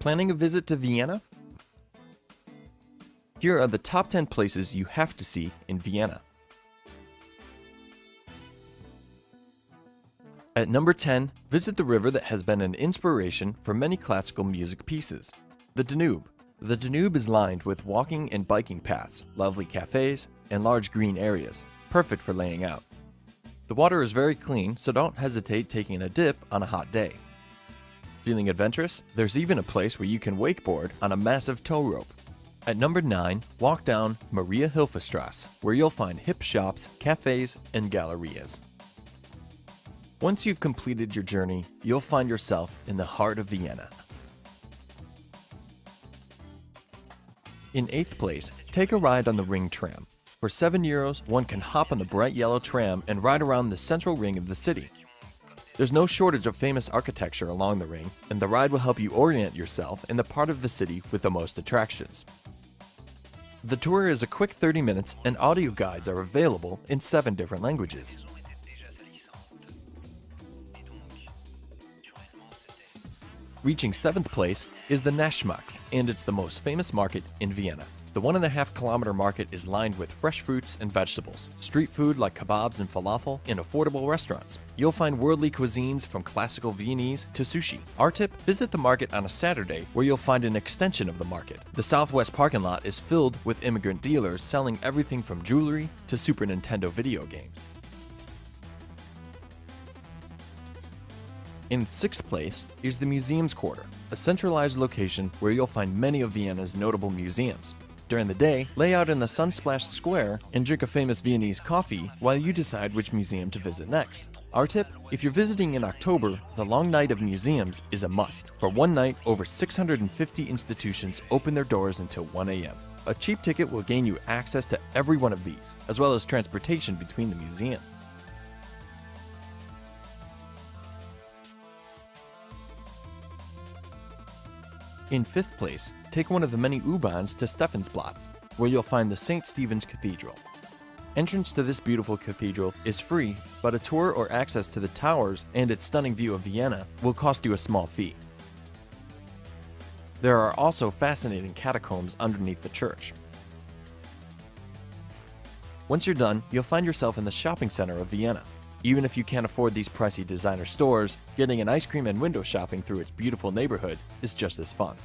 Planning a visit to Vienna? Here are the top 10 places you have to see in Vienna. At number 10, visit the river that has been an inspiration for many classical music pieces, the Danube. The Danube is lined with walking and biking paths, lovely cafes, and large green areas, perfect for laying out. The water is very clean, so don't hesitate taking a dip on a hot day. Feeling adventurous? There's even a place where you can wakeboard on a massive tow rope. At number 9, walk down Maria Hilferstrasse, where you'll find hip shops, cafes, and gallerias. Once you've completed your journey, you'll find yourself in the heart of Vienna. In 8th place, take a ride on the Ring tram. For €7, one can hop on the bright yellow tram and ride around the central ring of the city. There's no shortage of famous architecture along the ring, and the ride will help you orient yourself in the part of the city with the most attractions. The tour is a quick 30 minutes, and audio guides are available in 7 different languages. Reaching 7th place is the Naschmarkt, and it's the most famous market in Vienna. The 1.5-kilometer market is lined with fresh fruits and vegetables, street food like kebabs and falafel, and affordable restaurants. You'll find worldly cuisines from classical Viennese to sushi. Our tip: visit the market on a Saturday where you'll find an extension of the market. The southwest parking lot is filled with immigrant dealers selling everything from jewelry to Super Nintendo video games. In 6th place is the Museums Quarter, a centralized location where you'll find many of Vienna's notable museums. During the day, lay out in the sun-splashed square and drink a famous Viennese coffee while you decide which museum to visit next. Our tip: if you're visiting in October, the long night of museums is a must. For one night, over 650 institutions open their doors until 1 a.m. A cheap ticket will gain you access to every one of these, as well as transportation between the museums. In 5th place, take one of the many U-Bahns to Stephansplatz, where you'll find the St. Stephen's Cathedral. Entrance to this beautiful cathedral is free, but a tour or access to the towers and its stunning view of Vienna will cost you a small fee. There are also fascinating catacombs underneath the church. Once you're done, you'll find yourself in the shopping center of Vienna. Even if you can't afford these pricey designer stores, getting an ice cream and window shopping through its beautiful neighborhood is just as fun.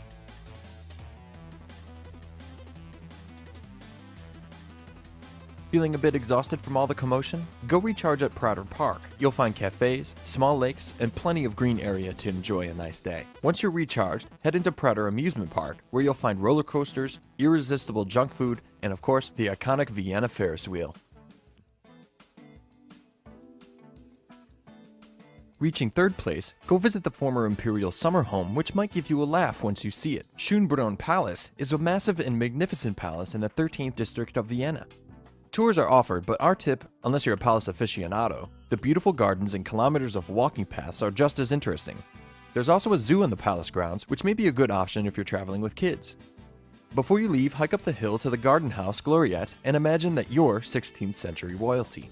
Feeling a bit exhausted from all the commotion? Go recharge at Prater Park. You'll find cafes, small lakes, and plenty of green area to enjoy a nice day. Once you're recharged, head into Prater Amusement Park, where you'll find roller coasters, irresistible junk food, and of course, the iconic Vienna Ferris wheel. Reaching 3rd place, go visit the former imperial summer home, which might give you a laugh once you see it. Schönbrunn Palace is a massive and magnificent palace in the 13th district of Vienna. Tours are offered, but our tip, unless you're a palace aficionado, the beautiful gardens and kilometers of walking paths are just as interesting. There's also a zoo in the palace grounds, which may be a good option if you're traveling with kids. Before you leave, hike up the hill to the Garden House Gloriette and imagine that you're 16th century royalty.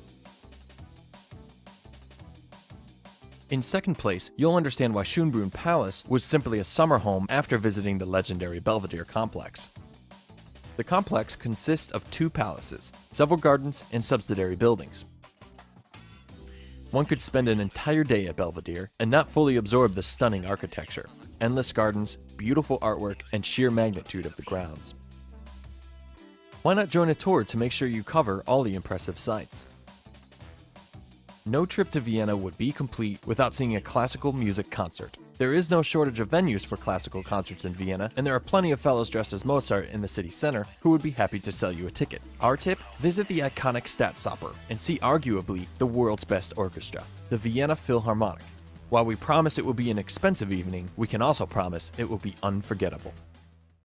In 2nd place, you'll understand why Schönbrunn Palace was simply a summer home after visiting the legendary Belvedere complex. The complex consists of 2 palaces, several gardens, and subsidiary buildings. One could spend an entire day at Belvedere and not fully absorb the stunning architecture, endless gardens, beautiful artwork, and sheer magnitude of the grounds. Why not join a tour to make sure you cover all the impressive sights? No trip to Vienna would be complete without seeing a classical music concert. There is no shortage of venues for classical concerts in Vienna, and there are plenty of fellows dressed as Mozart in the city center who would be happy to sell you a ticket. Our tip: visit the iconic Staatsoper and see arguably the world's best orchestra, the Vienna Philharmonic. While we promise it will be an expensive evening, we can also promise it will be unforgettable.